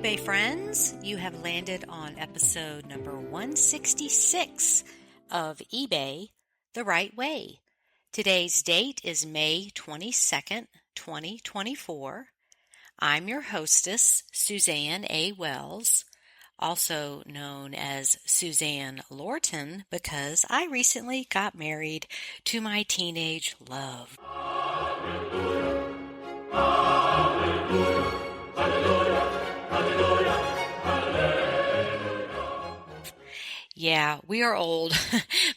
eBay friends. You have landed on episode number 166 of eBay the Right Way. Today's date is May 22nd, 2024. I'm your hostess, Suzanne A. Wells, also known as Suzanne Lorton, because I recently got married to my teenage love. Hallelujah. Hallelujah. Yeah, we are old,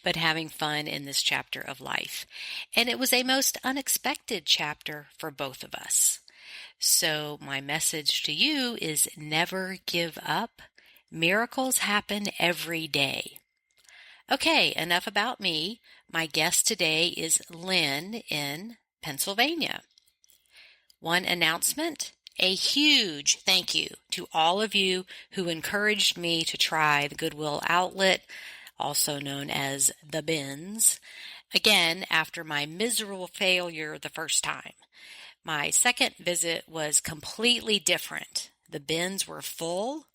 but having fun in this chapter of life. And it was a most unexpected chapter for both of us. So my message to you is never give up. Miracles happen every day. Okay, enough about me. My guest today is Lynn in Pennsylvania. One announcement. A huge thank you to all of you who encouraged me to try the Goodwill outlet, also known as the bins, again after my miserable failure the first time. My second visit was completely different. The bins were full.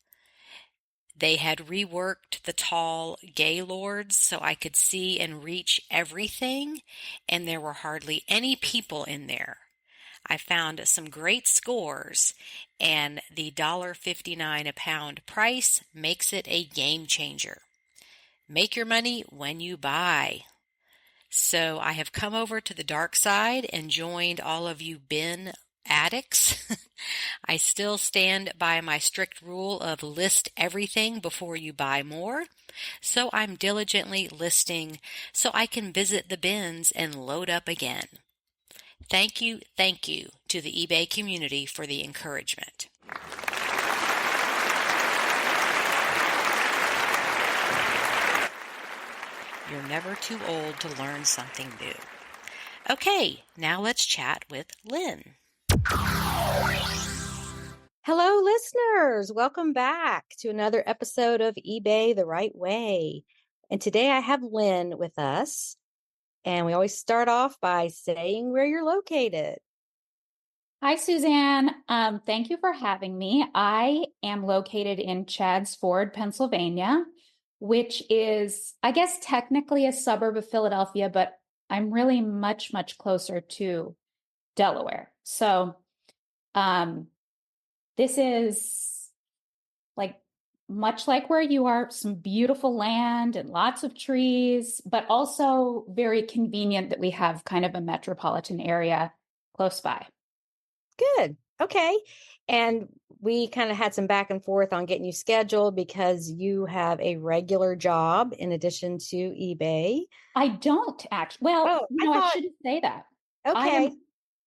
They had reworked the tall gaylords so I could see and reach everything, and there were hardly any people in there. I found some great scores, and the $1.59 a pound price makes it a game changer. Make your money when you buy. So I have come over to the dark side and joined all of you bin addicts. I still stand by my strict rule of list everything before you buy more. So I'm diligently listing so I can visit the bins and load up again. Thank you to the eBay community for the encouragement. You're never too old to learn something new. Okay, now let's chat with Lynn. Hello, listeners. Welcome back to another episode of eBay the Right Way. And today I have Lynn with us. And we always start off by saying where you're located. Hi, Suzanne. Thank you for having me. I am located in Chadds Ford, Pennsylvania, which is, I guess, technically a suburb of Philadelphia, but I'm really much, much closer to Delaware. So this is much like where you are, some beautiful land and lots of trees, but also very convenient that we have kind of a metropolitan area close by. Good. Okay. And we kind of had some back and forth on getting you scheduled because you have a regular job in addition to eBay. I don't actually. Well, I shouldn't say that. Okay.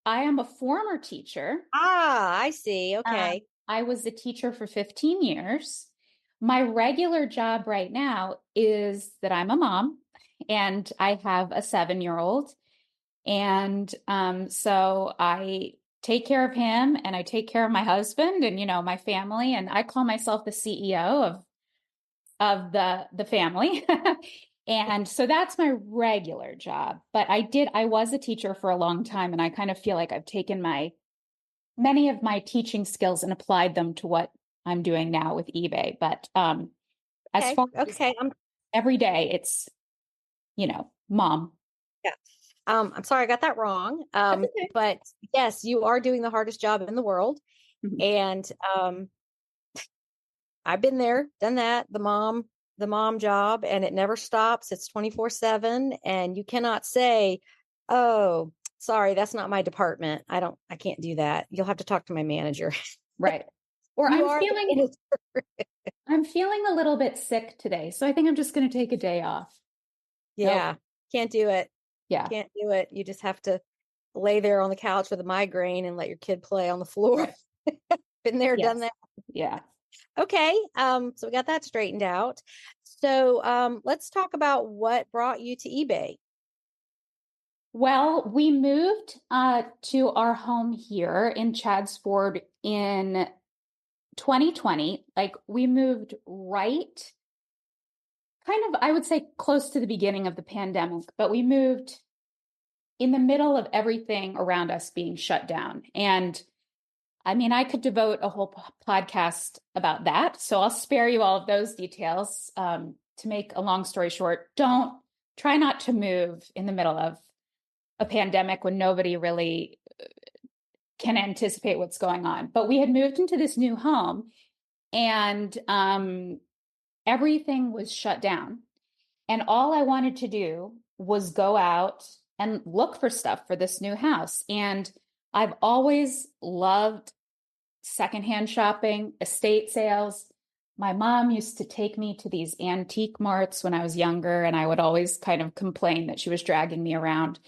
I am a former teacher. I see. Okay. I was a teacher for 15 years. My regular job right now is that I'm a mom and I have a 7-year-old. And so I take care of him and I take care of my husband and, my family. And I call myself the CEO of the family. And so that's my regular job. But I was a teacher for a long time. And I kind of feel like I've taken many of my teaching skills and applied them to what I'm doing now with eBay. But as far as every day, it's, mom. Yeah. I'm sorry, I got that wrong. Okay. But yes, you are doing the hardest job in the world. Mm-hmm. And I've been there, done that, the mom job, and it never stops. It's 24/7. And you cannot say, oh, sorry, that's not my department. I can't do that. You'll have to talk to my manager. Right. Or I'm feeling a little bit sick today. So I think I'm just going to take a day off. Yeah. Nope. Can't do it. Yeah. Can't do it. You just have to lay there on the couch with a migraine and let your kid play on the floor. Been there, done that. Yeah. Okay. So we got that straightened out. So let's talk about what brought you to eBay. Well, we moved to our home here in Chadds Ford in 2020. We moved right kind of, I would say, close to the beginning of the pandemic, but we moved in the middle of everything around us being shut down. And I mean, I could devote a whole podcast about that. So I'll spare you all of those details. To make a long story short, try not to move in the middle of a pandemic when nobody really can anticipate what's going on. But we had moved into this new home, and everything was shut down. And all I wanted to do was go out and look for stuff for this new house. And I've always loved secondhand shopping, estate sales. My mom used to take me to these antique marts when I was younger, and I would always kind of complain that she was dragging me around.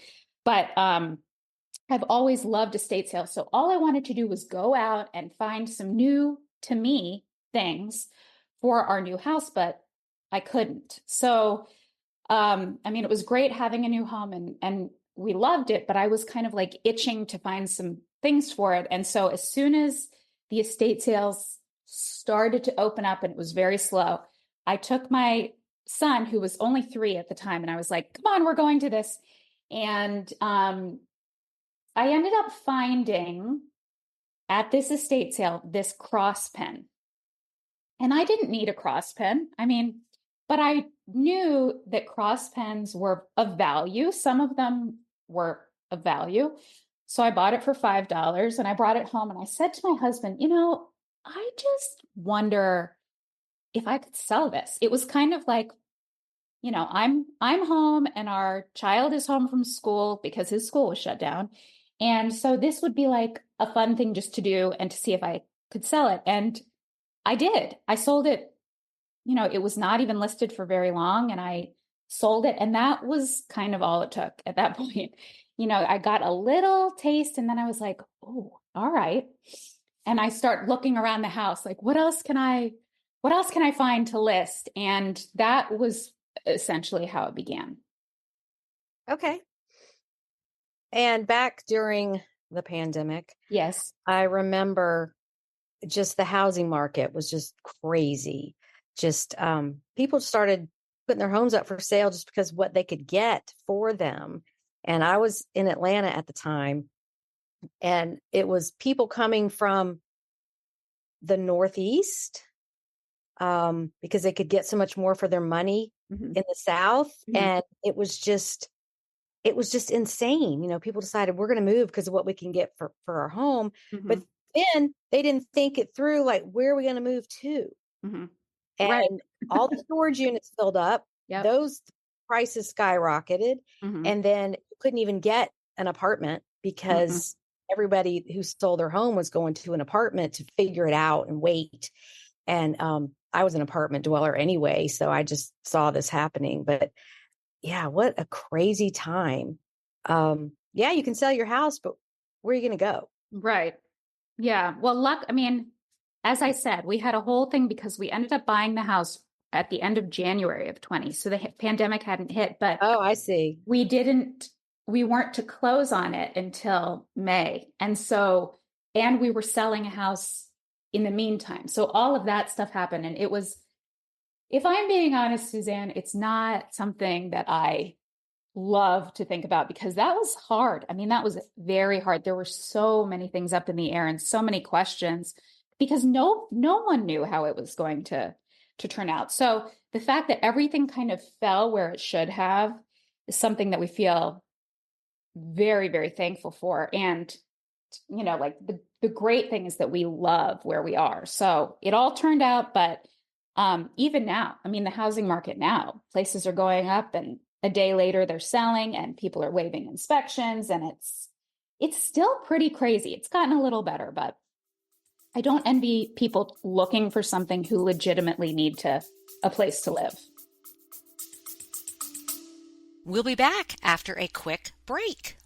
But I've always loved estate sales. So all I wanted to do was go out and find some new, to me, things for our new house, but I couldn't. So, I mean, it was great having a new home, and we loved it, but I was kind of like itching to find some things for it. And so as soon as the estate sales started to open up, and it was very slow, I took my son, who was only 3 at the time, and I was like, come on, we're going to this. And I ended up finding at this estate sale this cross pen. And I didn't need a cross pen. I mean, but I knew that cross pens were of value. Some of them were of value. So I bought it for $5, and I brought it home, and I said to my husband, I just wonder if I could sell this. It was kind of like, I'm home, and our child is home from school because his school was shut down. And so this would be like a fun thing just to do and to see if I could sell it. And I did. I sold it. It was not even listed for very long, and I sold it. And that was kind of all it took at that point. I got a little taste, and then I was like, oh, all right. And I start looking around the house, like, what else can I find to list? And that was essentially how it began. Okay. And back during the pandemic, yes, I remember just the housing market was just crazy. Just people started putting their homes up for sale just because what they could get for them. And I was in Atlanta at the time, and it was people coming from the Northeast because they could get so much more for their money in the South. And it was just insane. People decided we're going to move because of what we can get for our home. But then they didn't think it through, like, where are we going to move to? And all the storage units filled up. Yep. Those prices skyrocketed. And then you couldn't even get an apartment because everybody who sold their home was going to an apartment to figure it out and wait. And I was an apartment dweller anyway, so I just saw this happening. But yeah, what a crazy time. Yeah, you can sell your house, but where are you going to go? Right. Yeah. Well, as I said, we had a whole thing because we ended up buying the house at the end of January of 20. So the pandemic hadn't hit, but oh, I see. We weren't to close on it until May. And we were selling a house in the meantime. So all of that stuff happened. And it was, if I'm being honest, Suzanne, it's not something that I love to think about because that was hard. That was very hard. There were so many things up in the air and so many questions because no one knew how it was going to turn out. So the fact that everything kind of fell where it should have is something that we feel very, very thankful for. And, like the great thing is that we love where we are. So it all turned out, but even now, the housing market now, places are going up and a day later they're selling and people are waiving inspections, and it's still pretty crazy. It's gotten a little better, but I don't envy people looking for something who legitimately need a place to live. We'll be back after a quick break.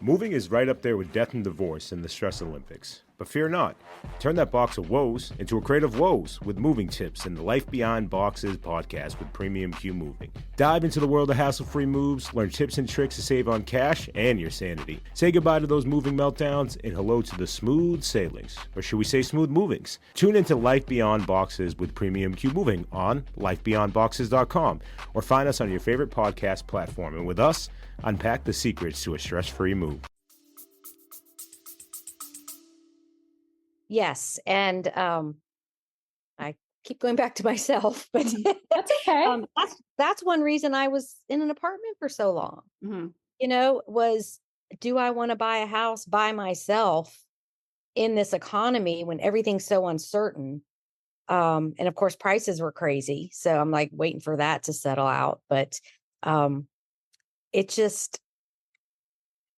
Moving is right up there with death and divorce in the Stress Olympics. But fear not. Turn that box of woes into a crate of woes with moving tips in the Life Beyond Boxes podcast with Premium Q Moving. Dive into the world of hassle-free moves, learn tips and tricks to save on cash and your sanity. Say goodbye to those moving meltdowns and hello to the smooth sailings, or should we say smooth movings? Tune into Life Beyond Boxes with Premium Q Moving on lifebeyondboxes.com or find us on your favorite podcast platform. And with us, unpack the secrets to a stress-free move. Yes. And I keep going back to myself, but That's okay. that's one reason I was in an apartment for so long. Mm-hmm. Was, do I want to buy a house by myself in this economy when everything's so uncertain? And of course, prices were crazy. So I'm like waiting for that to settle out. But it just,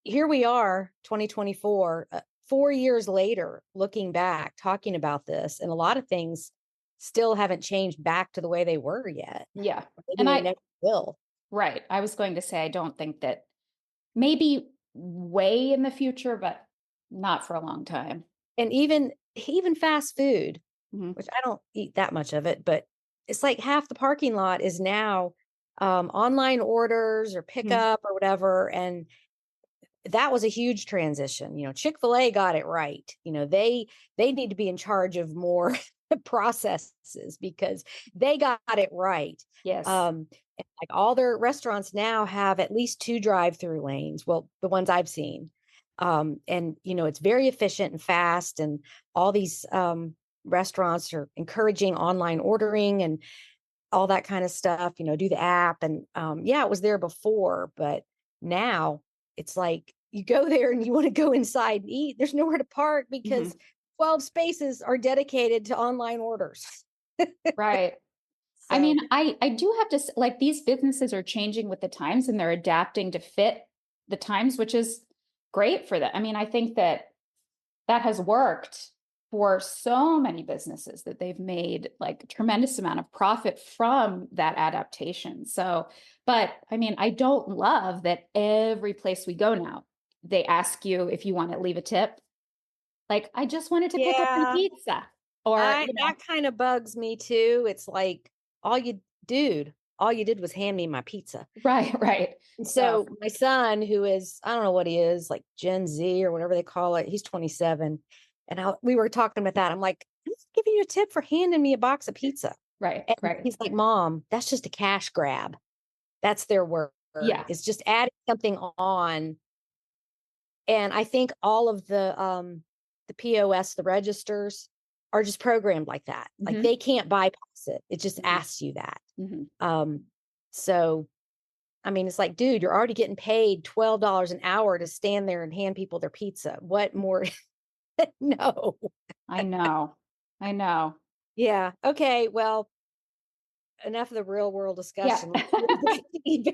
here we are, 2024, 4 years later, looking back, talking about this, and a lot of things still haven't changed back to the way they were yet. Yeah. Maybe And they never will. right. I was going to say, I don't think that, maybe way in the future, but not for a long time. And even fast food, Mm-hmm. which I don't eat that much of it, but it's like half the parking lot is now online orders or pickup or whatever. And that was a huge transition. Chick-fil-A got it right. They need to be in charge of more processes because they got it right. Yes. And like all their restaurants now have at least 2 drive-through lanes. Well, the ones I've seen. And it's very efficient and fast. And all these restaurants are encouraging online ordering and all that kind of stuff, do the app. And yeah, it was there before, but now it's like you go there and you want to go inside and eat. There's nowhere to park because 12 spaces are dedicated to online orders. Right. I So, mean, I do have to like, these businesses are changing with the times and they're adapting to fit the times, which is great for them. I mean, I think that has worked for so many businesses that they've made like a tremendous amount of profit from that adaptation. So, but I mean, I don't love that every place we go now, they ask you if you want to leave a tip. Like, I just wanted to pick up some yeah, pizza, or, that kind of bugs me too. It's like all you did was hand me my pizza. right, right. And so my son, who is, I don't know what he is, like Gen Z or whatever they call it, he's 27. And we were talking about that. I'm like, I'm just giving you a tip for handing me a box of pizza. Right, And right. he's like, Mom, that's just a cash grab. That's their word. Yeah. It's just adding something on. And I think all of the POS, the registers are just programmed like that. Like they can't bypass it. It just asks you that. So I mean, it's like, dude, you're already getting paid $12 an hour to stand there and hand people their pizza. What more? No. I know. Yeah. Okay. Well, enough of the real world discussion. Yeah.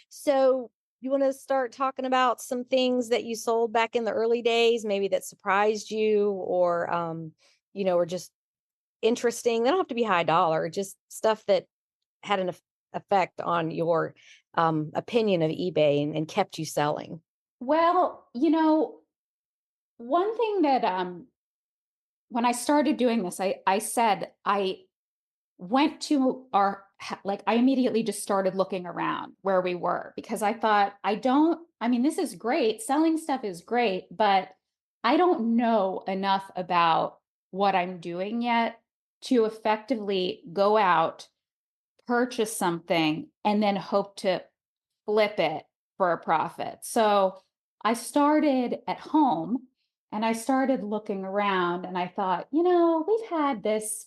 So you want to start talking about some things that you sold back in the early days, maybe that surprised you or, or just interesting. They don't have to be high dollar, just stuff that had an effect on your opinion of eBay and kept you selling. Well, one thing that when I started doing this, I said I went to I immediately just started looking around where we were because I thought, I mean, this is great. Selling stuff is great, but I don't know enough about what I'm doing yet to effectively go out, purchase something, and then hope to flip it for a profit. So I started at home and I started looking around and I thought, we've had this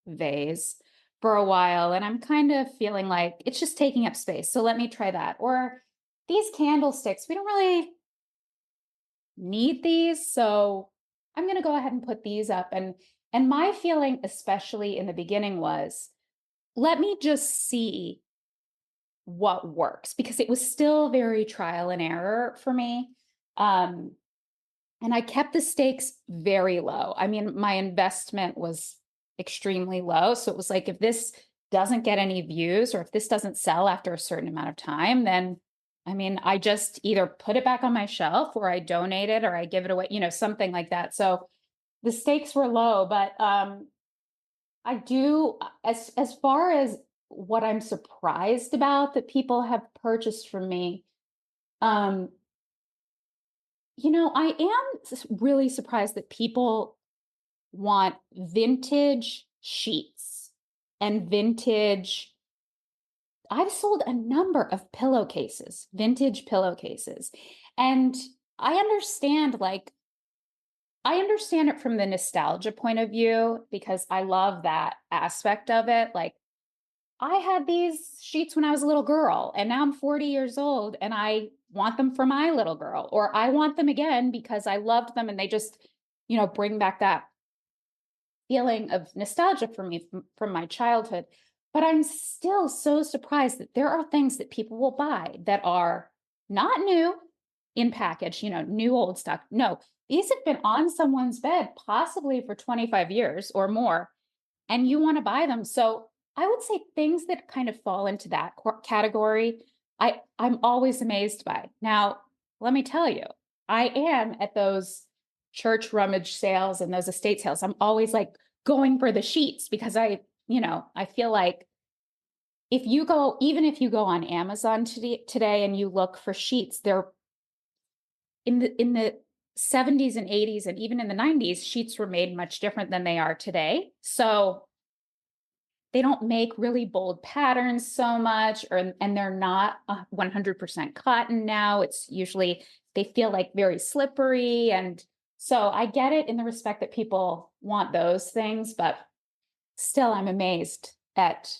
vase for a while and I'm kind of feeling like it's just taking up space. So let me try that. Or these candlesticks, we don't really need these. So I'm going to go ahead and put these up. And my feeling, especially in the beginning, was let me just see what works because it was still very trial and error for me. And I kept the stakes very low. I mean, my investment was extremely low. So it was like, if this doesn't get any views or if this doesn't sell after a certain amount of time, then I mean, I just either put it back on my shelf or I donate it or I give it away, something like that. So the stakes were low, but I do, as far as what I'm surprised about that people have purchased from me, I am really surprised that people want vintage sheets and vintage. I've sold a number of pillowcases, vintage pillowcases. And I understand like I understand it from the nostalgia point of view because I love that aspect of it. Like, I had these sheets when I was a little girl, and now I'm 40 years old and I want them for my little girl, or I want them again because I loved them and they just, bring back that feeling of nostalgia for me from my childhood. But I'm still so surprised that there are things that people will buy that are not new in package, new old stuff. No, these have been on someone's bed possibly for 25 years or more, and you want to buy them. So I would say things that kind of fall into that category, I'm always amazed by. Now, let me tell you, I am at those church rummage sales and those estate sales. I'm always like going for the sheets because I feel like even if you go on Amazon today and you look for sheets, they're in the 70s and 80s and even in the 90s, sheets were made much different than they are today. So they don't make really bold patterns so much, and they're not 100% cotton now. It's usually, they feel like very slippery. And so I get it in the respect that people want those things, but still I'm amazed at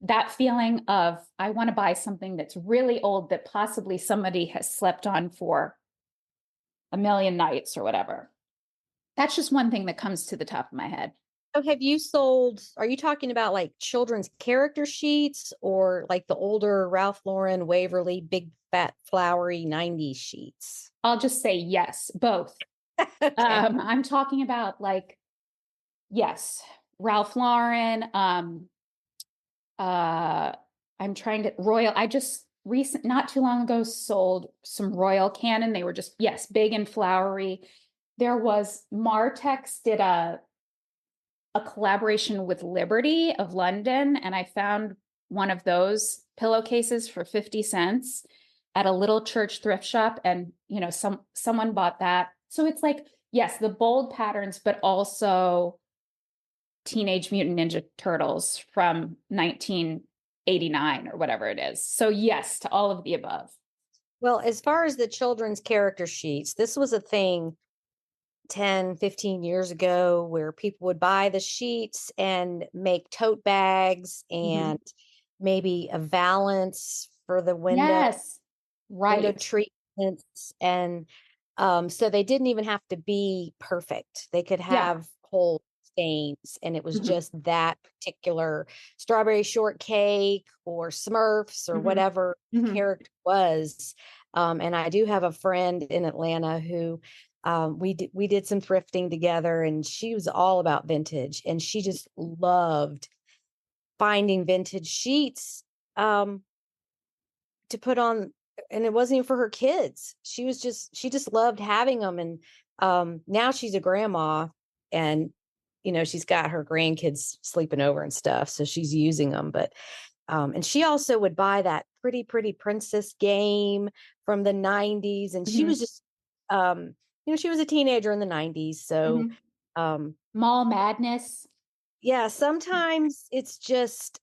that feeling of, I want to buy something that's really old that possibly somebody has slept on for a million nights or whatever. That's just one thing that comes to the top of my head. So are you talking about like children's character sheets or like the older Ralph Lauren, Waverly, big, fat, flowery 90s sheets? I'll just say yes, both. Okay. I'm talking about yes, Ralph Lauren. I'm trying to I just not too long ago sold some Royal Canin. They were just, yes, big and flowery. There was Martex did a collaboration with Liberty of London, and I found one of those pillowcases for 50 cents at a little church thrift shop, and someone bought that. So it's like, yes, the bold patterns, but also Teenage Mutant Ninja Turtles from 1989 or whatever it is. So yes, to all of the above. Well, as far as the children's character sheets, this was a thing 10, 15 years ago where people would buy the sheets and make tote bags and maybe a valance for the window. Yes, right. Window treatments. And so they didn't even have to be perfect. They could have whole stains, and it was just that particular strawberry shortcake or Smurfs or whatever the character was. And I do have a friend in Atlanta who we did some thrifting together, and she was all about vintage, and she just loved finding vintage sheets to put on. And it wasn't even for her kids. She just loved having them. And now she's a grandma, and she's got her grandkids sleeping over and stuff, so she's using them. But and she also would buy that Pretty Princess game from the 90s, and she was just she was a teenager in the 90s. So Mall Madness. Yeah, sometimes it's just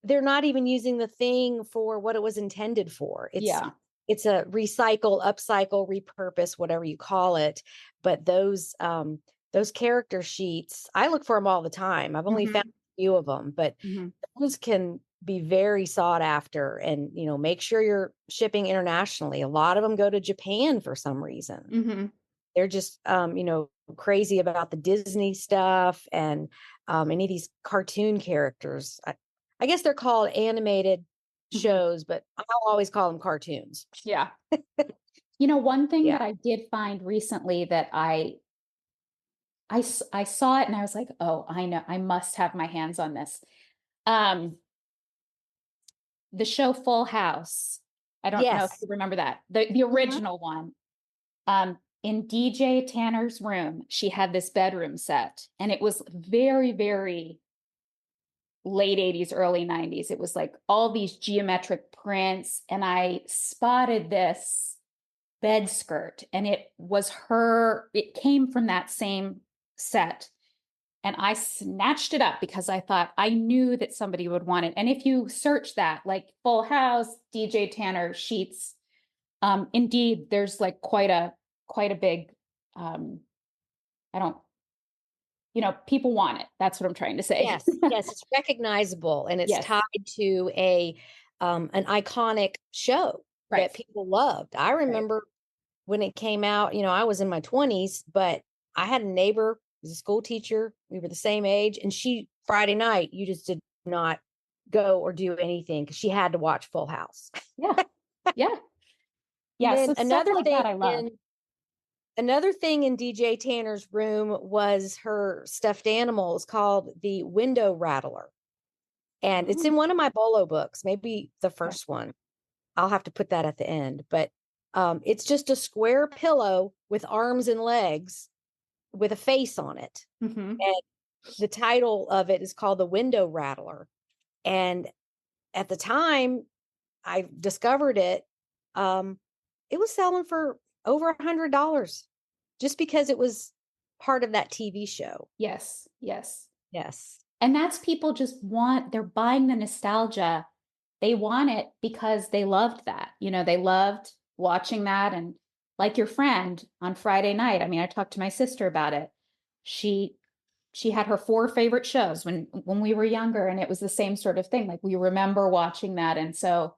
they're not even using the thing for what it was intended for. It's a recycle, upcycle, repurpose, whatever you call it. But those character sheets, I look for them all the time. I've only found a few of them, but those can be very sought after. And make sure you're shipping internationally. A lot of them go to Japan for some reason. They're just crazy about the Disney stuff and any of these cartoon characters. I guess they're called animated shows, but I'll always call them cartoons. Yeah. One thing that I did find recently that I saw it and I was like, oh, I know, I must have my hands on this. The show Full House. I don't know if you remember that. The original one. In DJ Tanner's room, she had this bedroom set, and it was very, very late 80s, early 90s. It was like all these geometric prints, and I spotted this bed skirt, and it came from that same set. And I snatched it up because I thought I knew that somebody would want it. And if you search that, like Full House, DJ Tanner sheets, indeed, there's like quite a quite a big, I don't, people want it. That's what I'm trying to say. Yes, yes, it's recognizable, and it's Yes. tied to an iconic show Right. that people loved. I remember when it came out, I was in my 20s, but I had a neighbor who was a school teacher. We were the same age, and Friday night, you just did not go or do anything because she had to watch Full House. Yeah. Yeah. Yeah. Then So stuff like that I love. Another thing in DJ Tanner's room was her stuffed animal. It's called the Window Rattler. And it's in one of my BOLO books, maybe the first one. I'll have to put that at the end. But it's just a square pillow with arms and legs with a face on it. Mm-hmm. And the title of it is called the Window Rattler. And at the time I discovered it, it was selling for over $100 just because it was part of that TV show. Yes. Yes. Yes. And that's people they're buying the nostalgia. They want it because they loved that. They loved watching that. And like your friend on Friday night, I mean, I talked to my sister about it. She had her 4 favorite shows when we were younger, and it was the same sort of thing. Like, we remember watching that. And so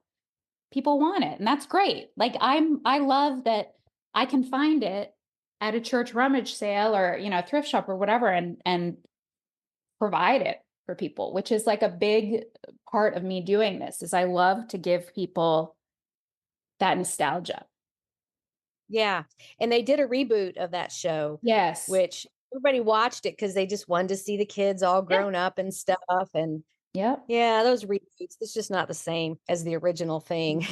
people want it, and that's great. Like, I love that I can find it at a church rummage sale or, thrift shop or whatever, and provide it for people, which is like a big part of me doing this. Is I love to give people that nostalgia. Yeah. And they did a reboot of that show. Yes. Which everybody watched it because they just wanted to see the kids all grown up and stuff. And yeah, those reboots, it's just not the same as the original thing.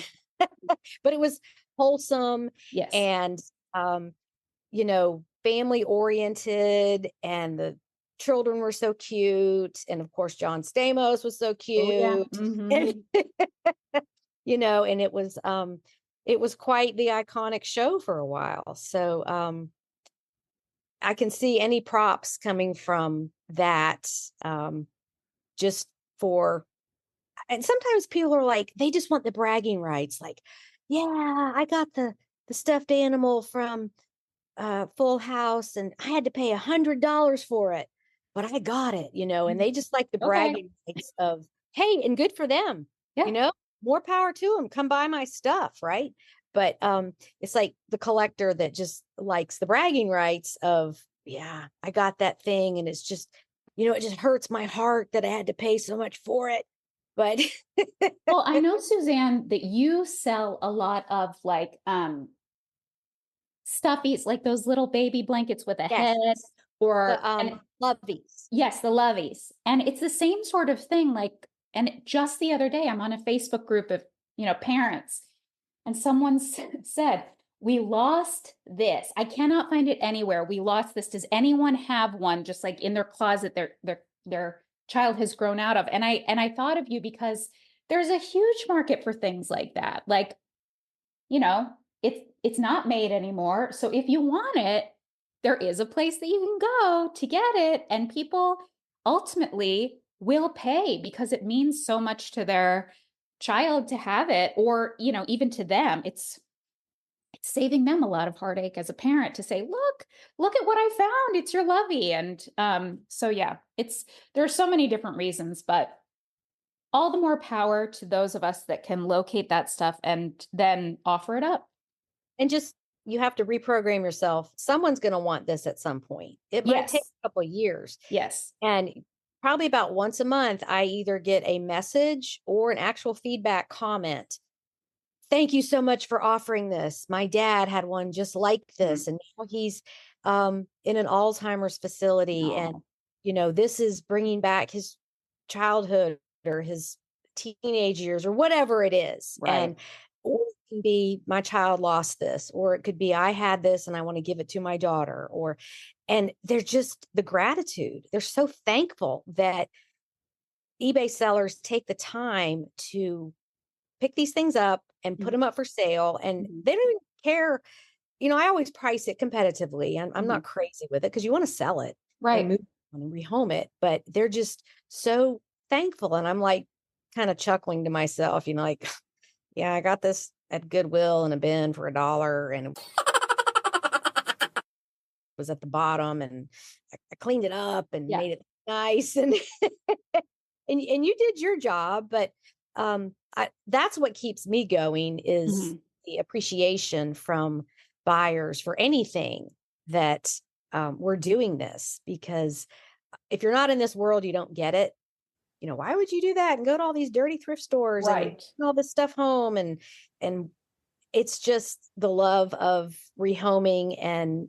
But it was wholesome. Yes. And family oriented, and the children were so cute. And of course, John Stamos was so cute. Oh, yeah. Mm-hmm. And it was quite the iconic show for a while. So I can see any props coming from that, just for, and sometimes people are like, they just want the bragging rights. Like, yeah, I got the stuffed animal from Full House, and I had to pay $100 for it, but I got it, and they just like the bragging rights of, hey, and good for them, more power to them. Come buy my stuff, right? But it's like the collector that just likes the bragging rights of, yeah, I got that thing, and it's just, it just hurts my heart that I had to pay so much for it. But well, I know, Suzanne, that you sell a lot of like stuffies, like those little baby blankets with a head, or loveys. Yes, the loveys. And it's the same sort of thing. Like, and just the other day, I'm on a Facebook group of, parents, and someone said, we lost this. I cannot find it anywhere. We lost this. Does anyone have one just like in their closet their child has grown out of? And I thought of you because there's a huge market for things like that. Like, it's not made anymore. So if you want it, there is a place that you can go to get it. And people ultimately will pay because it means so much to their child to have it, or, even to them. It's saving them a lot of heartache as a parent to say, look at what I found. It's your lovey. And so, yeah, there are so many different reasons, but all the more power to those of us that can locate that stuff and then offer it up. And just, you have to reprogram yourself. Someone's going to want this at some point. It might take a couple of years. Yes. And probably about once a month, I either get a message or an actual feedback comment. Thank you so much for offering this. My dad had one just like this. And now he's in an Alzheimer's facility. And, this is bringing back his childhood or his teenage years or whatever it is. Right. And or it can be, my child lost this, or it could be, I had this and I want to give it to my daughter, and they're just the gratitude. They're so thankful that eBay sellers take the time to pick these things up and put them up for sale. And they don't even care. I always price it competitively. I'm not crazy with it because you want to sell it, right, and move on and rehome it. But they're just so thankful. And I'm like kind of chuckling to myself, like, yeah, I got this at Goodwill in a bin for $1. And was at the bottom, and I cleaned it up and Yeah. made it nice. And and you did your job, but that's what keeps me going is the appreciation from buyers for anything that we're doing this, because if you're not in this world, you don't get it. Why would you do that and go to all these dirty thrift stores and Right. bring all this stuff home? And it's just the love of rehoming and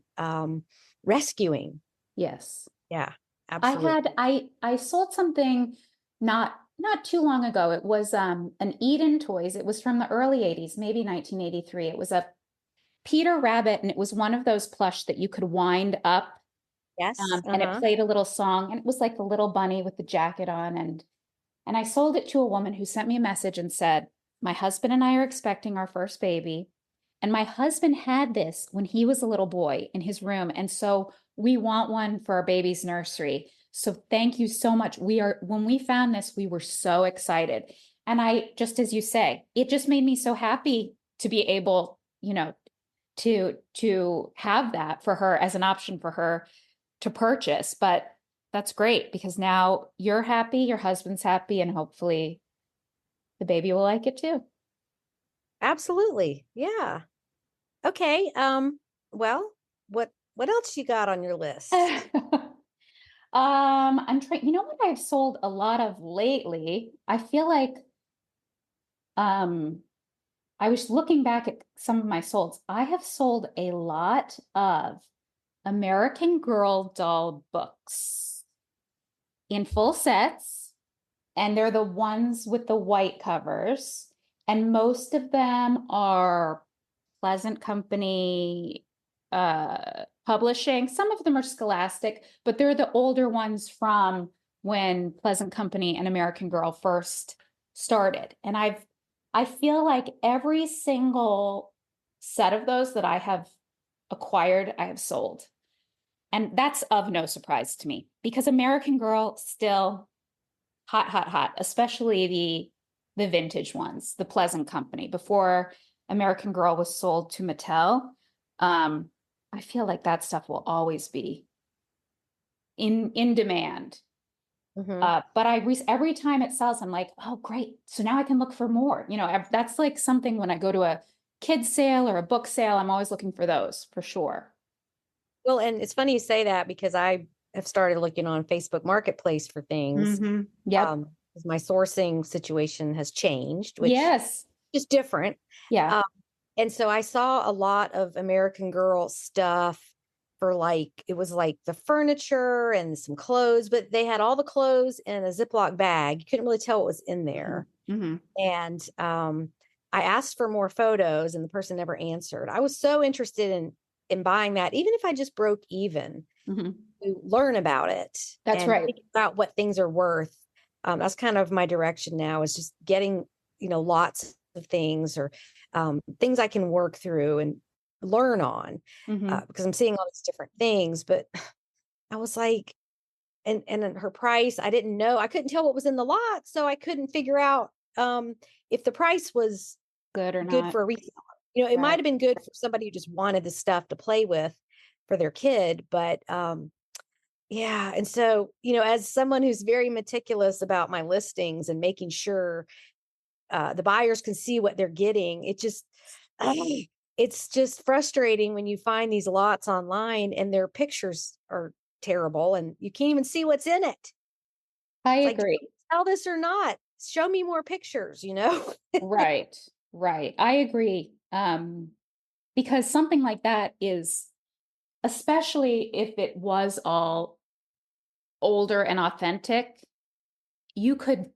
rescuing. Yes. Yeah, absolutely. I sold something not too long ago. It was an Eden Toys. It was from the early 80s, maybe 1983. It was a Peter Rabbit, and it was one of those plush that you could wind up. Yes. And it played a little song, and it was like the little bunny with the jacket on. And I sold it to a woman who sent me a message and said, my husband and I are expecting our first baby. And my husband had this when he was a little boy in his room. And so we want one for our baby's nursery. So thank you so much. When we found this, we were so excited. And I, just as you say, it just made me so happy to be able, to have that for her as an option for her to purchase. But that's great, because now you're happy, your husband's happy, and hopefully the baby will like it too. Absolutely. Yeah. Okay. Well, what else you got on your list? I'm trying, what I've sold a lot of lately? I feel like I was looking back at some of my solds. I have sold a lot of American Girl doll books in full sets, and they're the ones with the white covers, and most of them are Pleasant Company publishing. Some of them are Scholastic, but they're the older ones from when Pleasant Company and American Girl first started. And I feel like every single set of those that I have acquired, I have sold. And that's of no surprise to me, because American Girl still hot, hot, hot, especially the vintage ones, the Pleasant Company, before American Girl was sold to Mattel. I feel like that stuff will always be in demand. But every time it sells, I'm like, oh, great. So now I can look for more. That's like something when I go to a kid's sale or a book sale, I'm always looking for those for sure. Well, and it's funny you say that, because I have started looking on Facebook Marketplace for things. Yep. Because my sourcing situation has changed, which yes, is different. Yeah. And so I saw a lot of American Girl stuff for it was like the furniture and some clothes, but they had all the clothes in a Ziploc bag. You couldn't really tell what was in there. And I asked for more photos, and the person never answered. I was so interested in buying that, even if I just broke even, to learn about it. That's and right. think about what things are worth. That's kind of my direction now, is just getting, lots of things, or things I can work through and learn on, because I'm seeing all these different things. But I was like, and her price, I didn't know. I couldn't tell what was in the lot, so I couldn't figure out if the price was good or good not for a retailer. It might have been good for somebody who just wanted the stuff to play with for their kid, but yeah. And so, as someone who's very meticulous about my listings and making sure the buyers can see what they're getting, it's just frustrating when you find these lots online and their pictures are terrible and you can't even see what's in it. I It's agree. like, sell this or not? Show me more pictures, Right. I agree. Because something like that is, especially if it was all older and authentic, you could,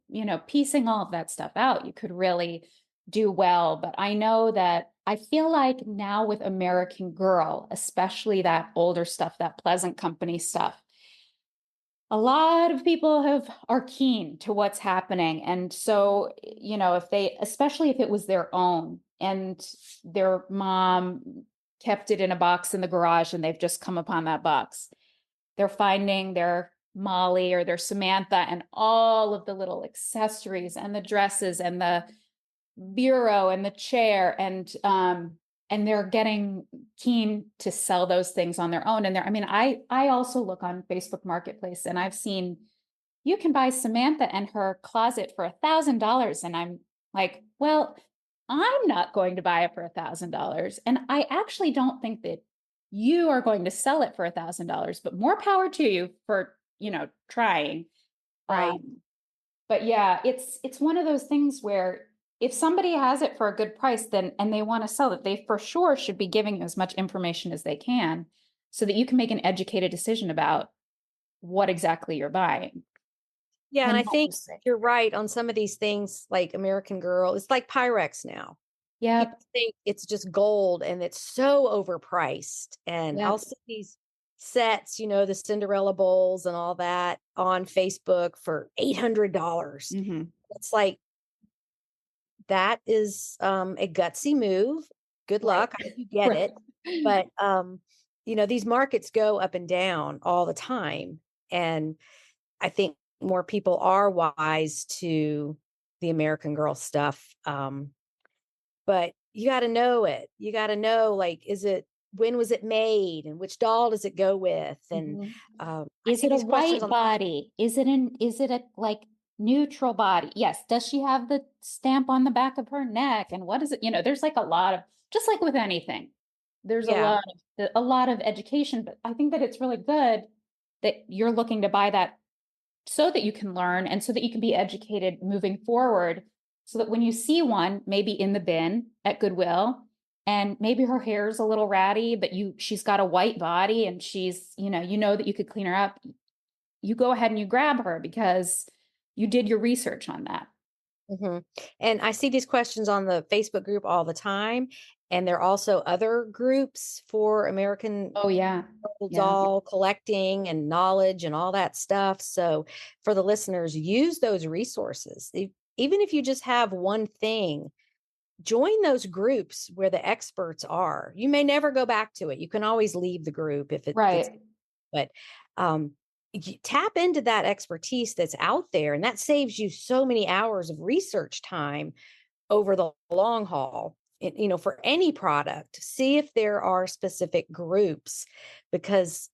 piecing all of that stuff out, you could really do well. But I know that I feel like now with American Girl, especially that older stuff, that Pleasant Company stuff, a lot of people are keen to what's happening. And so, especially if it was their own and their mom kept it in a box in the garage and they've just come upon that box, they're finding their Molly or their Samantha and all of the little accessories and the dresses and the bureau and the chair. And and they're getting keen to sell those things on their own. And I mean, I also look on Facebook Marketplace, and I've seen you can buy Samantha and her closet for $1,000. And I'm like, well, I'm not going to buy it for $1,000. And I actually don't think that you are going to sell it for $1,000, but more power to you for, trying. Right. But yeah, it's one of those things where if somebody has it for a good price, then, and they want to sell it, they for sure should be giving you as much information as they can so that you can make an educated decision about what exactly you're buying. Yeah. And I not think just say, you're right on some of these things, like American Girl. It's like Pyrex now. yep, People think it's just gold and it's so overpriced. And yep. I'll see these sets, the Cinderella bowls and all that on Facebook for $800. Mhm. It's like, that is a gutsy move. Good Right. luck. I hope you get Right. it. But these markets go up and down all the time. And I think more people are wise to the American Girl stuff. But you got to know it. You got to know, like, when was it made and which doll does it go with? And Mhm. I Is see it a these questions white body? Is it a like neutral body? Yes. Does she have the stamp on the back of her neck? And what is it? There's like a lot of, just like with anything, there's Yeah. a lot of education, but I think that it's really good that you're looking to buy that so that you can learn and so that you can be educated moving forward. So that when you see one, maybe in the bin at Goodwill, and maybe her hair's a little ratty, but she's got a white body and she's, that you could clean her up. You go ahead and you grab her because you did your research on that. hmm And I see these questions on the Facebook group all the time. And there are also other groups for American Oh yeah. Yeah. doll collecting and knowledge and all that stuff. So for the listeners, use those resources. Even if you just have one thing, join those groups where the experts are. You may never go back to it. You can always leave the group if it's, Right. but tap into that expertise that's out there, and that saves you so many hours of research time over the long haul. For any product, see if there are specific groups, because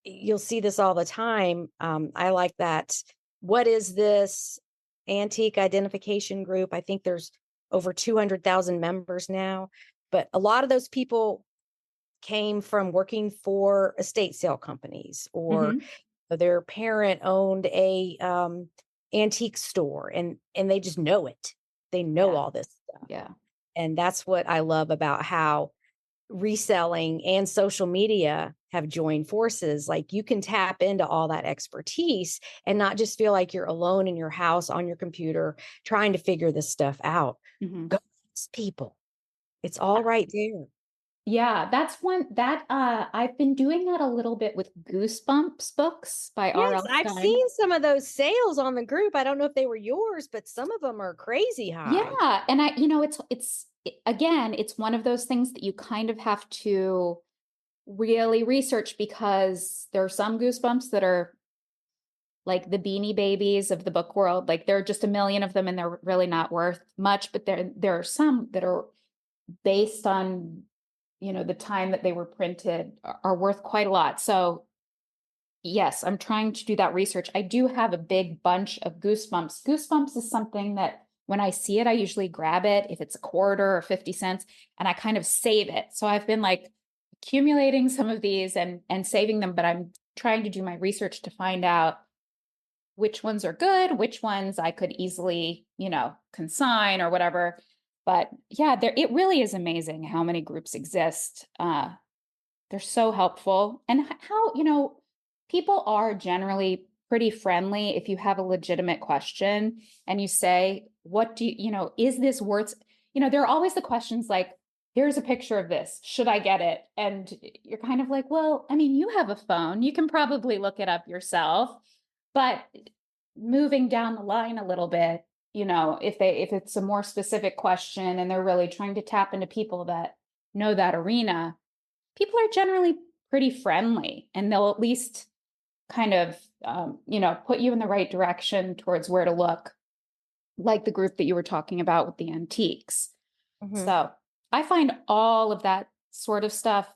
you'll see this all the time. I like that. What is this antique identification group? I think there's over 200,000 members now, but a lot of those people came from working for estate sale companies, or Mhm. their parent owned a antique store, and they just know it. They know Yeah. all this stuff. Yeah. And that's what I love about how reselling and social media have joined forces. Like, you can tap into all that expertise and not just feel like you're alone in your house on your computer trying to figure this stuff out. Mhm. Go ask people. It's all right there. Yeah, that's one that I've been doing that a little bit with Goosebumps books by Yes, R.L. I've Stine. seen some of those sales on the group. I don't know if they were yours, but some of them are crazy high. Yeah, and again, it's one of those things that you kind of have to really research because there are some Goosebumps that are like the Beanie Babies of the book world. Like there are just a million of them and they're really not worth much, but there are some that are based on, the time that they were printed are worth quite a lot. So yes, I'm trying to do that research. I do have a big bunch of Goosebumps. Goosebumps is something that when I see it, I usually grab it if it's a quarter or 50 cents and I kind of save it. So I've been like accumulating some of these and saving them, but I'm trying to do my research to find out which ones are good, which ones I could easily, consign or whatever. But yeah, it really is amazing how many groups exist. They're so helpful. And how, people are generally pretty friendly if you have a legitimate question and you say, what do is this worth? There are always the questions like, here's a picture of this. Should I get it? And you're kind of like, well, I mean, you have a phone. You can probably look it up yourself. But moving down the line a little bit, if it's a more specific question and they're really trying to tap into people that know that arena, people are generally pretty friendly and they'll at least kind of, put you in the right direction towards where to look, like the group that you were talking about with the antiques. Mhm. So I find all of that sort of stuff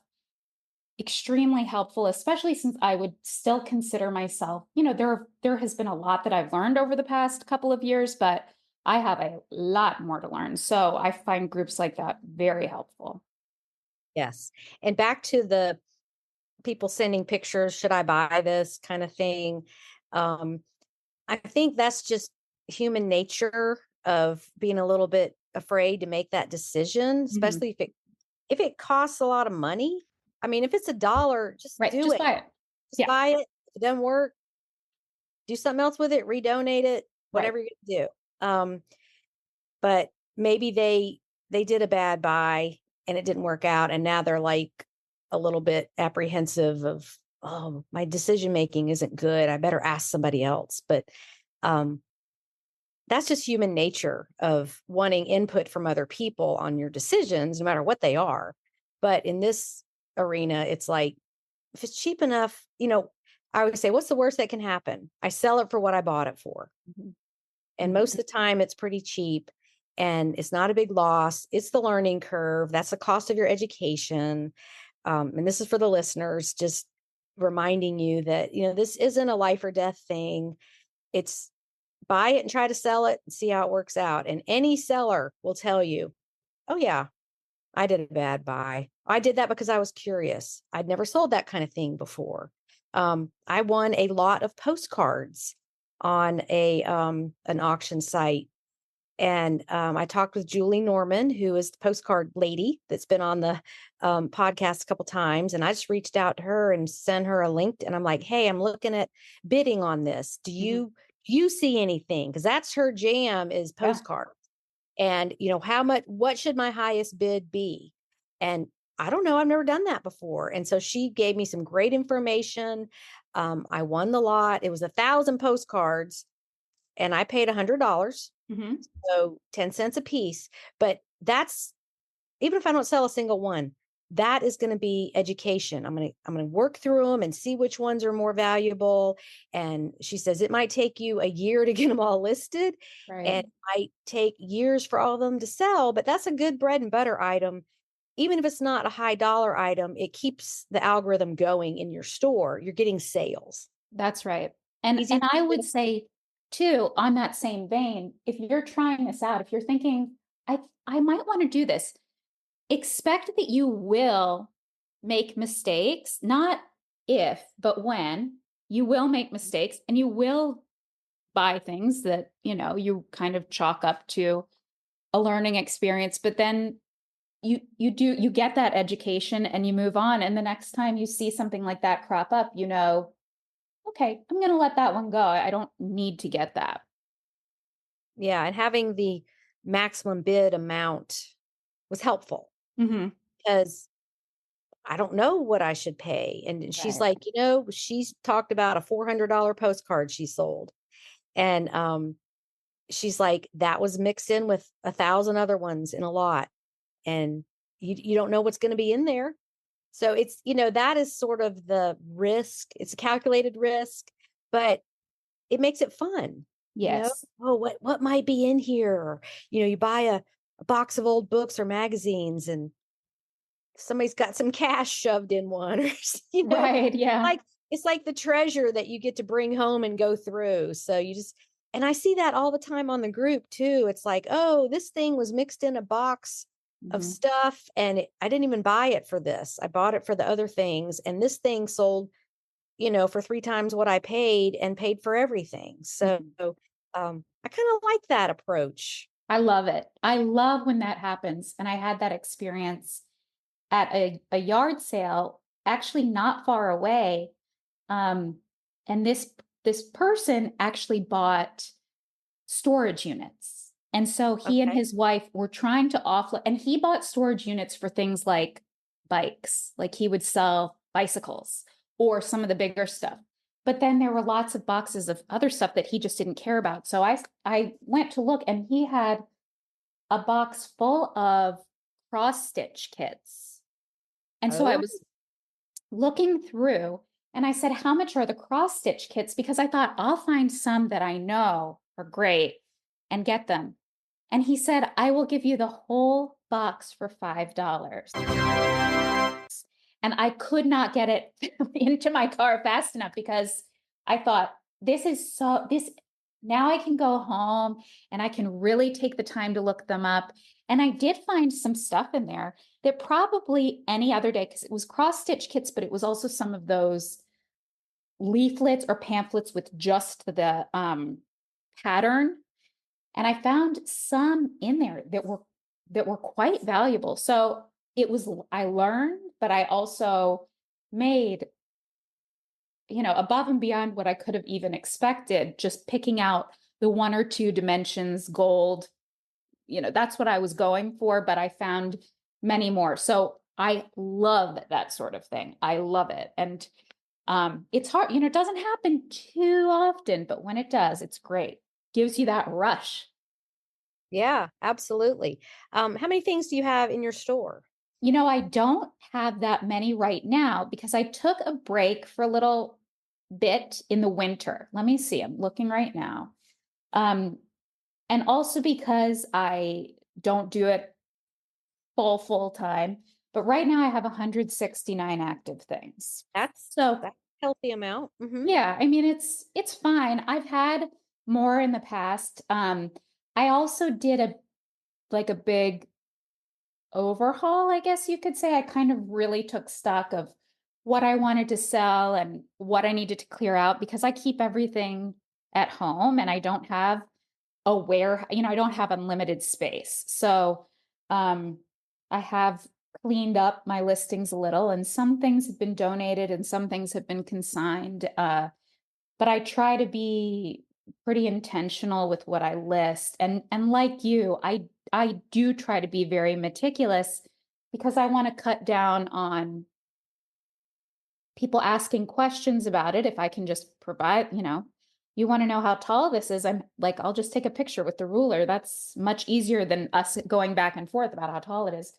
extremely helpful, especially since I would still consider myself, there has been a lot that I've learned over the past couple of years, but I have a lot more to learn. So I find groups like that very helpful. Yes. And back to the people sending pictures, should I buy this kind of thing? Um, I think that's just human nature of being a little bit afraid to make that decision, Mhm. especially if it costs a lot of money. I mean, if it's $1, just Right. do Just it. buy it. Just Yeah. buy it. If it doesn't work, do something else with it, redonate it, Right. whatever you're gonna do. But maybe they did a bad buy and it didn't work out, and now they're like a little bit apprehensive of, oh, my decision making isn't good. I better ask somebody else. But um, that's just human nature of wanting input from other people on your decisions, no matter what they are. But in this arena, it's like, if it's cheap enough, I always say, what's the worst that can happen? I sell it for what I bought it for. Mhm. And Mhm. most of the time it's pretty cheap and it's not a big loss. It's the learning curve. That's the cost of your education. And this is for the listeners, just reminding you that, this isn't a life or death thing. It's buy it and try to sell it and see how it works out. And any seller will tell you, oh, yeah, I did a bad buy. I did that because I was curious. I'd never sold that kind of thing before. I won a lot of postcards on an auction site. And I talked with Julie Norman, who is the postcard lady that's been on the podcast a couple times. And I just reached out to her and sent her a link. And I'm like, hey, I'm looking at bidding on this. Do Mhm. you see anything? Because that's her jam, is Yeah. postcard. And what should my highest bid be? And I don't know, I've never done that before. And so she gave me some great information. I won the lot. It was 1,000 postcards and I paid $100, Mhm. so 10 cents a piece. But that's, even if I don't sell a single one, that is going to be education. I'm going to work through them and see which ones are more valuable. And she says it might take you a year to get them all listed, and Right. it might take years for all of them to sell, but that's a good bread and butter item. Even if it's not a high dollar item, it keeps the algorithm going in your store. You're getting sales. That's right. And Easy. I would say too, on that same vein, if you're trying this out, if you're thinking, I might want to do this, expect that you will make mistakes, not if, but when. You will make mistakes and you will buy things that, you kind of chalk up to a learning experience, but then you get that education and you move on, and the next time you see something like that crop up, okay, I'm going to let that one go. I don't need to get that. Yeah, and having the maximum bid amount was helpful Hmm. because I don't know what I should pay. And she's Right. like, she's talked about a $400 postcard she sold. And she's like, that was mixed in with 1,000 other ones in a lot. And you don't know what's going to be in there. So it's, that is sort of the risk. It's a calculated risk, but it makes it fun. Yes. Oh, what might be in here? Or, you buy a box of old books or magazines and somebody's got some cash shoved in one, or Right. Yeah. like it's like the treasure that you get to bring home and go through. So and I see that all the time on the group too. It's like, oh, this thing was mixed in a box of Hmm. stuff and I didn't even buy it for this. I bought it for the other things, and this thing sold, for 3 times what I paid and paid for everything. So Hmm. I kind of like that approach. I love it. I love when that happens. And I had that experience at a yard sale, actually not far away. Um, and this person actually bought storage units. And so he and Okay. his wife were trying to offload, and he bought storage units for things like bikes, like he would sell bicycles or some of the bigger stuff. But then there were lots of boxes of other stuff that he just didn't care about. So I went to look, and he had a box full of cross stitch kits. And so I Oh, was looking through and I said, how much are the cross stitch kits? Because I thought I'll find some that I know are great and get them. And he said, I will give you the whole box for $5. And I could not get it into my car fast enough because I thought, now I can go home and I can really take the time to look them up. And I did find some stuff in there that probably any other day, because it was cross-stitch kits, but it was also some of those leaflets or pamphlets with just the pattern. And I found some in there that were quite valuable. So I learned, but I also made, above and beyond what I could have even expected, just picking out the 1 or 2 dimensions, gold, that's what I was going for, but I found many more. So I love that sort of thing. I love it. And it's hard, it doesn't happen too often, but when it does, it's great. Gives you that rush. Yeah, absolutely. How many things do you have in your store? I don't have that many right now because I took a break for a little bit in the winter. Let me see. I'm looking right now. And also because I don't do it full time, but right now I have 169 active things. That's a healthy amount. Mm-hmm. Yeah, I mean, it's fine. I've had more in the past. I also did a big overhaul, I guess you could say. I kind of really took stock of what I wanted to sell and what I needed to clear out because I keep everything at home and I don't have I don't have unlimited space. So I have cleaned up my listings a little and some things have been donated and some things have been consigned. But I try to be pretty intentional with what I list. And like you, I do try to be very meticulous because I want to cut down on people asking questions about it. If I can just provide, you want to know how tall this is, I'll just take a picture with the ruler. That's much easier than us going back and forth about how tall it is.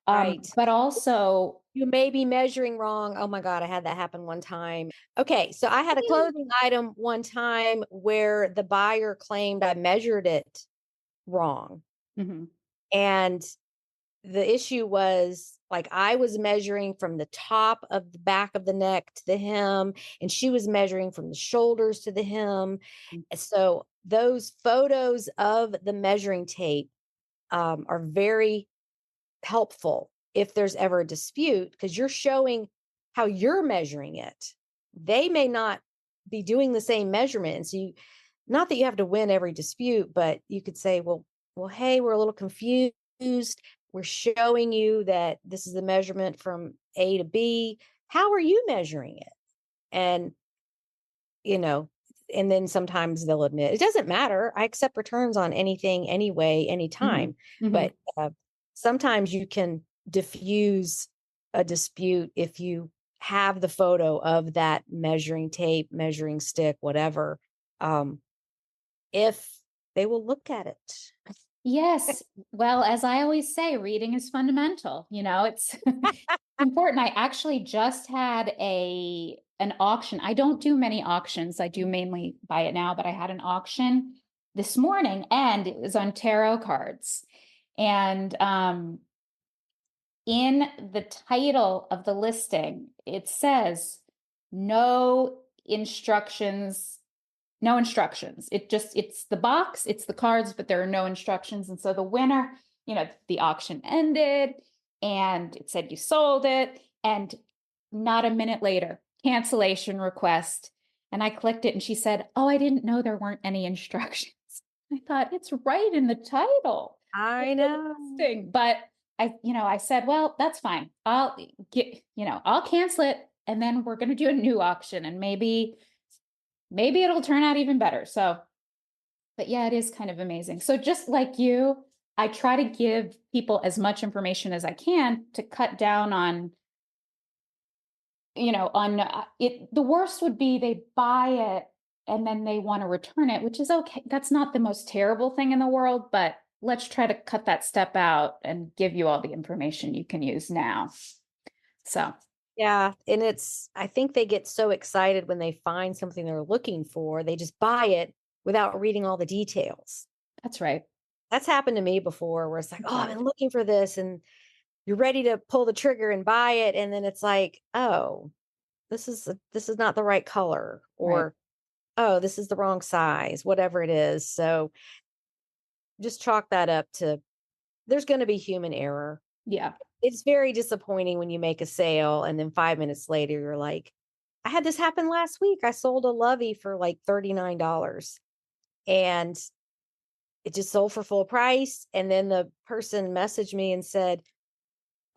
Right. But also, you may be measuring wrong. Oh my God, I had that happen one time. Okay, so I had a clothing item one time where the buyer claimed I measured it wrong. mm-hmm. And the issue was I was measuring from the top of the back of the neck to the hem, and she was measuring from the shoulders to the hem. Mm-hmm. So those photos of the measuring tape are very helpful if there's ever a dispute because you're showing how you're measuring it. They may not be doing the same measurement. And so not that you have to win every dispute, but you could say, well, hey, we're a little confused. We're showing you that this is the measurement from A to B. How are you measuring it? And, and then sometimes they'll admit it doesn't matter. I accept returns on anything, anyway, anytime. Mm-hmm. But sometimes you can diffuse a dispute if you have the photo of that measuring tape, measuring stick, whatever. If they will look at it. Yes. Well, as I always say, reading is fundamental. It's important. I actually just had an auction. I don't do many auctions. I do mainly buy it now, but I had an auction this morning and it was on tarot cards. And in the title of the listing, it says no instructions. It's the box, it's the cards, but there are no instructions. And so the winner, the auction ended and it said you sold it. And not a minute later, cancellation request. And I clicked it and she said, oh, I didn't know there weren't any instructions. I thought it's right in the title. I know. But I said, well, that's fine. I'll cancel it. And then we're going to do a new auction and maybe it'll turn out even better. So, but yeah, it is kind of amazing. So just like you, I try to give people as much information as I can to cut down on, it. The worst would be they buy it and then they want to return it, which is okay. That's not the most terrible thing in the world, but let's try to cut that step out and give you all the information you can use now. So. Yeah. And I think they get so excited when they find something they're looking for. They just buy it without reading all the details. That's right. That's happened to me before where it's like, oh, I've Okay. been looking for this and you're ready to pull the trigger and buy it. And then it's like, oh, this is not the right color, Right. or, oh, this is the wrong size, whatever it is. So just chalk that up to there's going to be human error. Yeah. It's very disappointing when you make a sale and then 5 minutes later you're like, I had this happen last week. I sold a Lovey for like $39 and it just sold for full price. And then the person messaged me and said,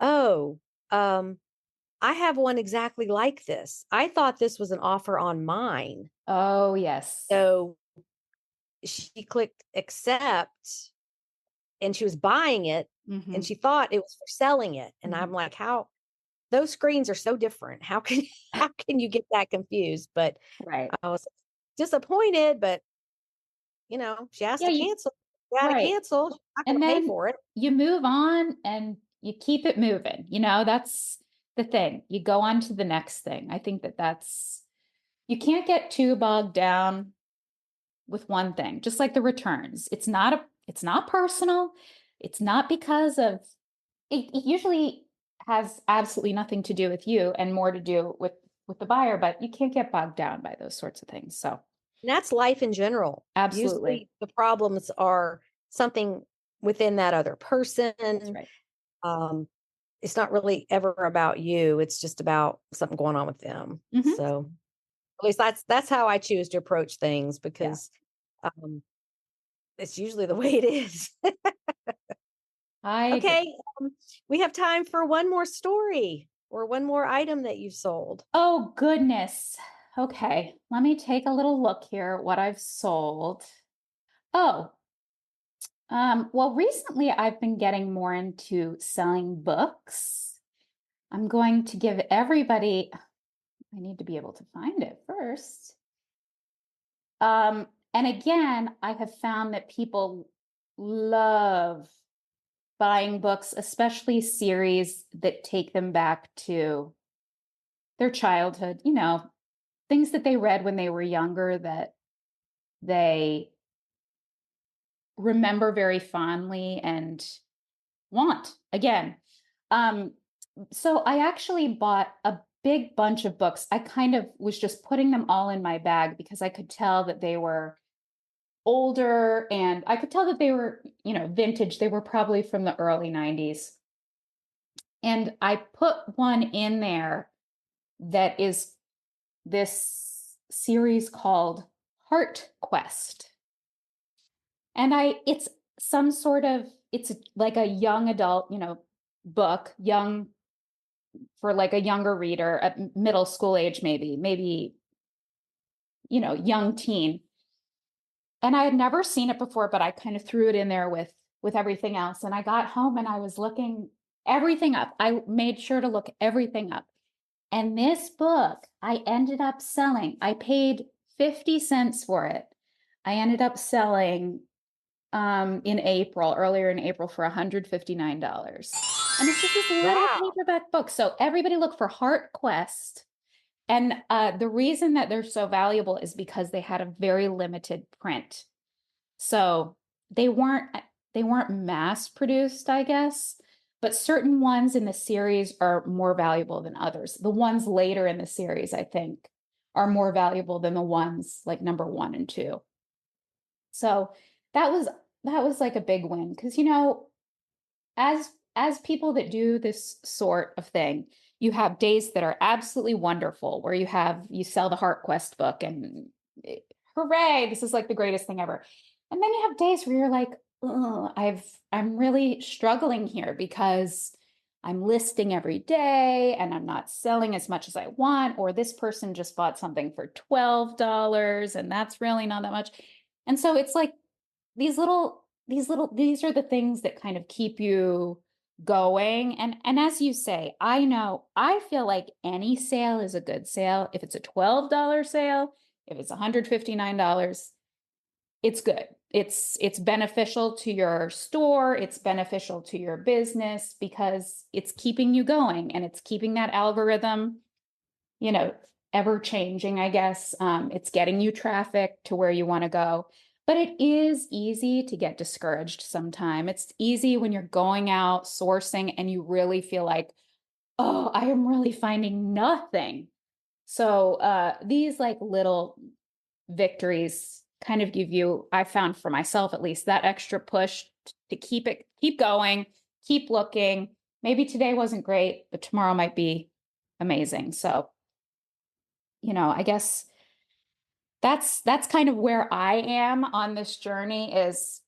oh, I have one exactly like this. I thought this was an offer on mine. Oh, yes. So she clicked accept and she was buying it Mm-hmm. and she thought it was for selling it. And Mhm. I'm like, how those screens are so different. How can you get that confused? But Right. I was disappointed, but she asked Yeah, to you cancel. You gotta right. cancel. She's not And gonna pay then for it. you move on and you keep it moving. That's the thing. You go on to the next thing. I think that's you can't get too bogged down with one thing. Just like the returns. It's not personal. It's not because of it usually has absolutely nothing to do with you and more to do with the buyer, but you can't get bogged down by those sorts of things. So, And that's life in general. absolutely. Usually the problems are something within that other That's person. right. Um, it's not really ever about you. It's just about something going on with them. Hmm. So at least that's how I choose to approach things Yeah. because um, it's usually the way it is. I agree. Okay, we have time for one more story or one more item that you've sold. Oh, goodness. Okay, let me take a little look here at what I've sold. Oh, well, recently I've been getting more into selling books. I'm going to give everybody, I need to be able to find it first. And again, I have found that people love buying books, especially series that take them back to their childhood, things that they read when they were younger that they remember very fondly and want again. Um, so I actually bought a big bunch of books. I kind of was just putting them all in my bag because I could tell that they were older and I could tell that they were, vintage. They were probably from the early 90s. And I put one in there that is this series called Heart Quest. And it's some sort of, it's like a young adult, book, young for like a younger reader at middle school age, maybe, young teen. And I had never seen it before, but I kind of threw it in there with everything else. And I got home and I was looking everything up. I made sure to look everything up. And this book, I ended up selling. I paid 50 cents for it. I ended up selling earlier in April for $159. And it's just this little Wow. paperback book. So everybody look for Heart Quest. And the reason that they're so valuable is because they had a very limited print. So they weren't mass produced, I guess, but certain ones in the series are more valuable than others. The ones later in the series, I think, are more valuable than the ones like number 1 and 2. So that was like a big win because as people that do this sort of thing, you have days that are absolutely wonderful where you sell the Heart Quest book and hooray, this is like the greatest thing ever. And then you have days where you're like, I'm really struggling here because I'm listing every day and I'm not selling as much as I want, or this person just bought something for $12 and that's really not that much. And so it's like these are the things that kind of keep you going. And as you say, I feel like any sale is a good sale. If it's a $12 sale, if it's $159, it's good. It's beneficial to your store, it's beneficial to your business because it's keeping you going and it's keeping that algorithm, ever changing, I guess. It's getting you traffic to where you want to go. But it is easy to get discouraged sometime. It's easy when you're going out sourcing and you really feel like, oh, I am really finding nothing. So these like little victories kind of give you, I found for myself at least, that extra push to keep going, keep looking. Maybe today wasn't great, but tomorrow might be amazing. So, I guess that's kind of where I am on this journey is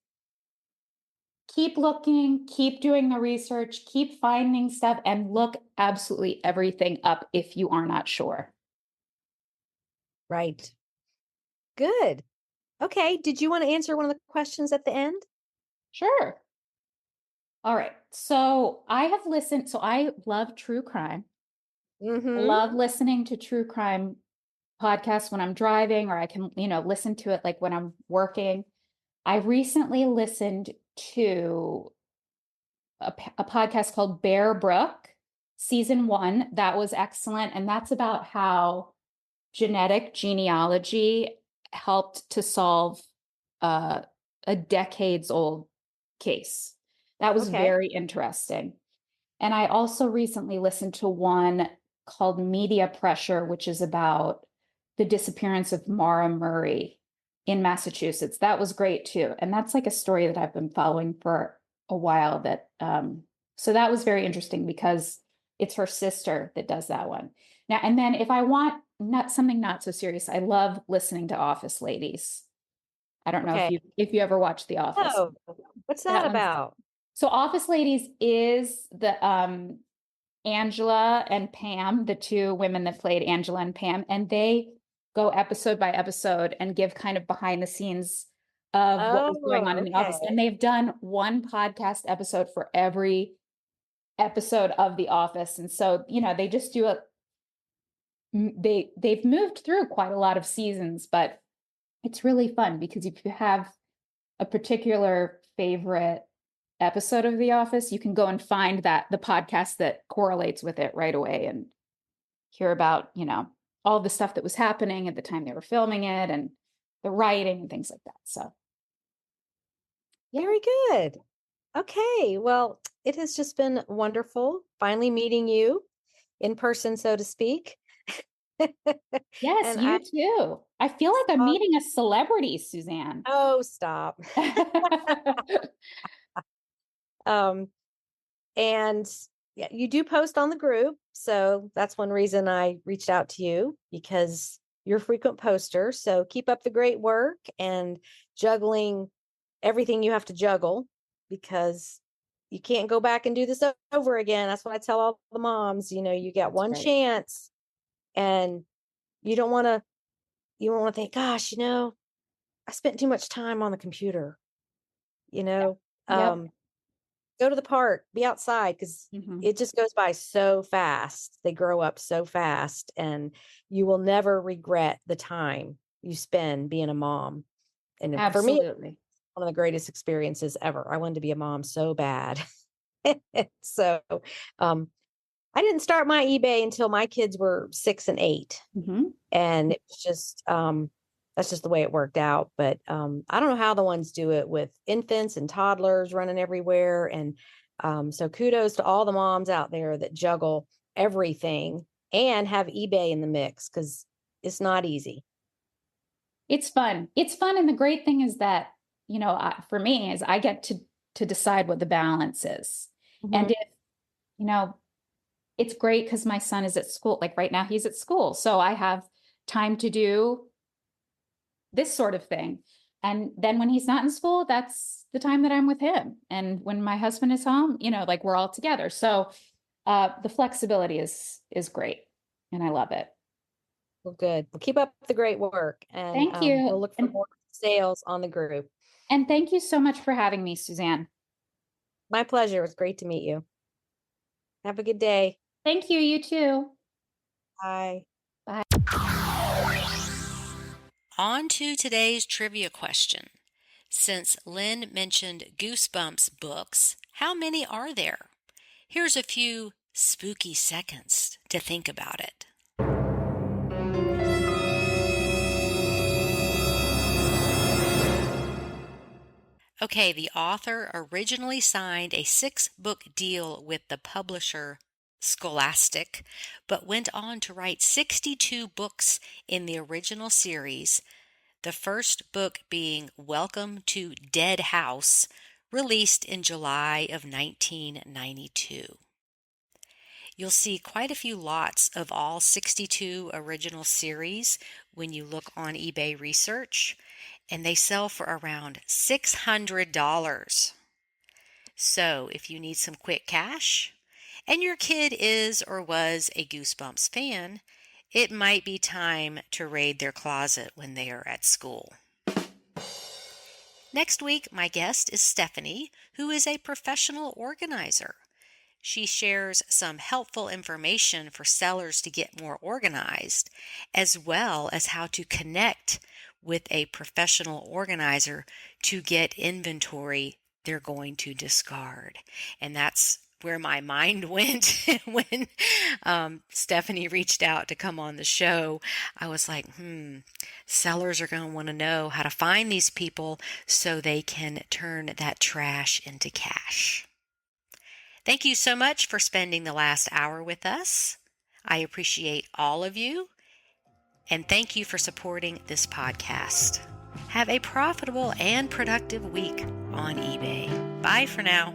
keep looking, keep doing the research, keep finding stuff, and look absolutely everything up if you are not sure. Right. Good. Okay. Did you want to answer one of the questions at the end? Sure. All right. So I have listened. So I love true crime. Love listening to true crime podcasts when I'm driving, or I can, listen to it like when I'm working. I recently listened to a podcast called Bear Brook, season 1. That was excellent. And that's about how genetic genealogy helped to solve a decades old case. That was very interesting. And I also recently listened to one called Media Pressure, which is about the disappearance of Mara Murray in Massachusetts. That was great too. And that's like a story that I've been following for a while so that was very interesting because it's her sister that does that one. Now, and then if I want something not so serious, I love listening to Office Ladies. I don't know if you ever watched The Office. Oh, what's that about? So Office Ladies is the Angela and Pam, the two women that played Angela and Pam, and they go episode by episode and give kind of behind the scenes of what was going on in the office. And they've done one podcast episode for every episode of The Office. And so, they just do they've moved through quite a lot of seasons, but it's really fun because if you have a particular favorite episode of The Office, you can go and find the podcast that correlates with it right away and hear about, all the stuff that was happening at the time they were filming it and the writing and things like that. So. Very good. Okay. Well, it has just been wonderful finally meeting you in person, so to speak. Yes, you too. I feel like I'm meeting a celebrity, Suzanne. Oh, stop. And yeah, you do post on the group. So that's one reason I reached out to you because you're a frequent poster. So keep up the great work and juggling everything you have to juggle because you can't go back and do this over again. That's what I tell all the moms, you get one chance and you don't want to think, gosh, I spent too much time on the computer, go to the park, be outside because it just goes by so fast. They grow up so fast and you will never regret the time you spend being a mom. And Absolutely. For me, one of the greatest experiences ever. I wanted to be a mom so bad. So, I didn't start my eBay until my kids were 6 and 8. And it was just, that's just the way it worked out. But I don't know how the ones do it with infants and toddlers running everywhere. And so kudos to all the moms out there that juggle everything and have eBay in the mix because it's not easy. It's fun. It's fun. And the great thing is that, for me is I get to decide what the balance is. And if, it's great because my son is at school. Like right now he's at school. So I have time to do this sort of thing. And then when he's not in school, that's the time that I'm with him. And when my husband is home, like we're all together. So the flexibility is great. And I love it. Well, good. Well, keep up the great work. And thank you. We'll look for more sales on the group. And thank you so much for having me, Suzanne. My pleasure. It was great to meet you. Have a good day. Thank you. You too. Bye. Bye. On to today's trivia question. Since Lynn mentioned Goosebumps books, how many are there? Here's a few spooky seconds to think about it. Okay, the author originally signed a 6-book deal with the publisher Scholastic, but went on to write 62 books in the original series, the first book being Welcome to Dead House, released in July of 1992. You'll see quite a few lots of all 62 original series when you look on eBay research, and they sell for around $600. So if you need some quick cash, and your kid is or was a Goosebumps fan, it might be time to raid their closet when they are at school. Next week, my guest is Stephanie, who is a professional organizer. She shares some helpful information for sellers to get more organized, as well as how to connect with a professional organizer to get inventory they're going to discard. And that's where my mind went when Stephanie reached out to come on the show. I was like, sellers are going to want to know how to find these people so they can turn that trash into cash. Thank you so much for spending the last hour with us. I appreciate all of you, and thank you for supporting this podcast. Have a profitable and productive week on eBay. Bye for now.